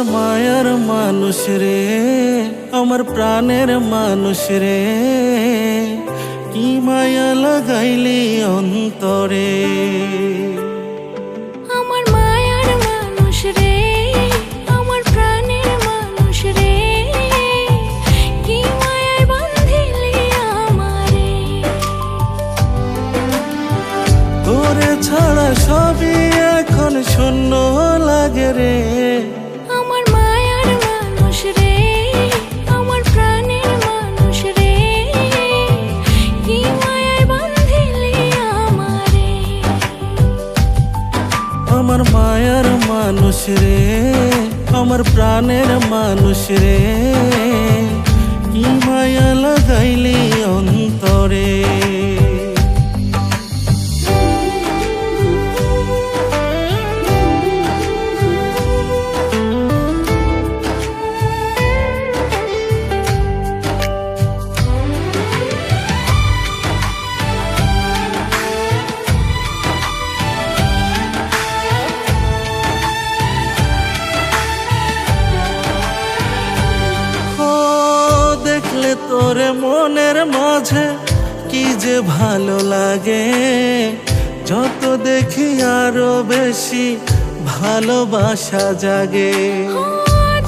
আমার মায়ার মানুষ রে, আমার প্রাণের মানুষ রে, কি মায়া লাগাইলি অন্তরে। আমার মায়ার মানুষ রে, আমার প্রাণের মানুষ রে, কি মায়ায় বাঁধিলি আমারে। তোরে ছাড়া সবই এখন শূন্য লাগে রে। আমার মায়ার মানুষ রে, আমার প্রাণের মানুষ রে, কি মায়ায় বাঁধিলি আমারে। আমার মায়ার মানুষ রে, আমার প্রাণের মানুষ রে, কি মায়া লাগাইলি অন্তরে। দেখলে তোরে মনের মাঝে কি যে ভালো লাগে, যত দেখি আরো বেশি ভালোবাসা জাগে।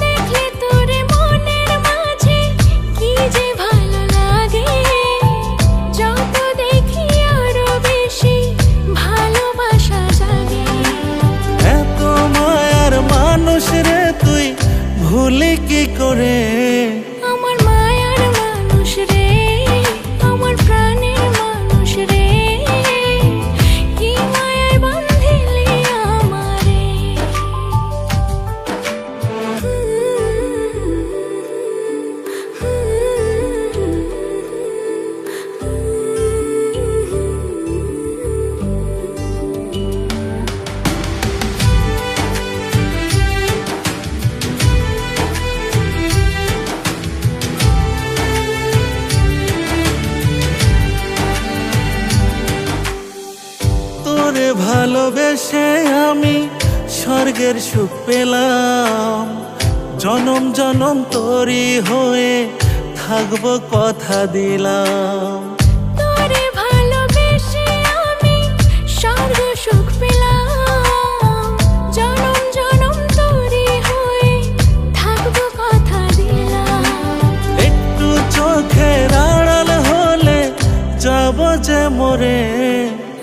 দেখলে তোরে মনের মাঝে কি যে ভালো লাগে, যত দেখি আরো বেশি ভালোবাসা জাগে। এত মায়ার মানুষ রে তুই ভুলি কি করে। আমার মায়ার মানুষ রে, আমার প্রাণের মানুষ রে, কি মায়ায় বাঁধিলি আমারে। তোরে ভালোবেসে আমি স্বর্গের সুখ পেলাম, জনম জনম তোরই হয়ে থাকবো কথা দিলাম। তোরে ভালোবেসে আমি স্বর্গ সুখ পেলাম, জনম জনম তোরই হয়ে থাকবো কথা দিলাম। একটু চোখের আড়াল হলে যাব যে মরে।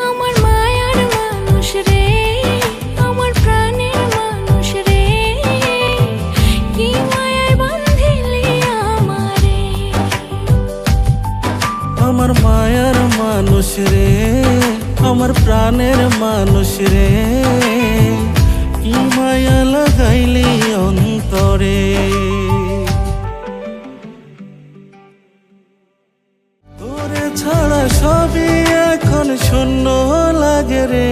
আমার মায়ার মানুষ রে, আমার প্রাণের মানুষ রে, কি মায়ায় বাঁধিলি আমারে। আমার মায়ার মানুষ রে, আমার প্রাণের মানুষ রে, কি মায়া লাগাইলি অন্তরে। তোরে ছাড়া সবই এখন শূন্য লাগে রে।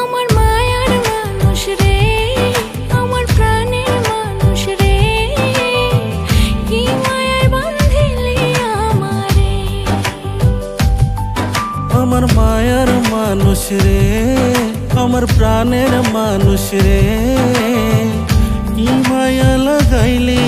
আমার মায়ার মানুষ রে, আমার প্রাণের মানুষ রে, কি মায়ায় বাঁধিলি আমারে। আমার মায়ার মানুষ রে, আমার প্রাণের মানুষ রে, কি মায়া লাগাইলি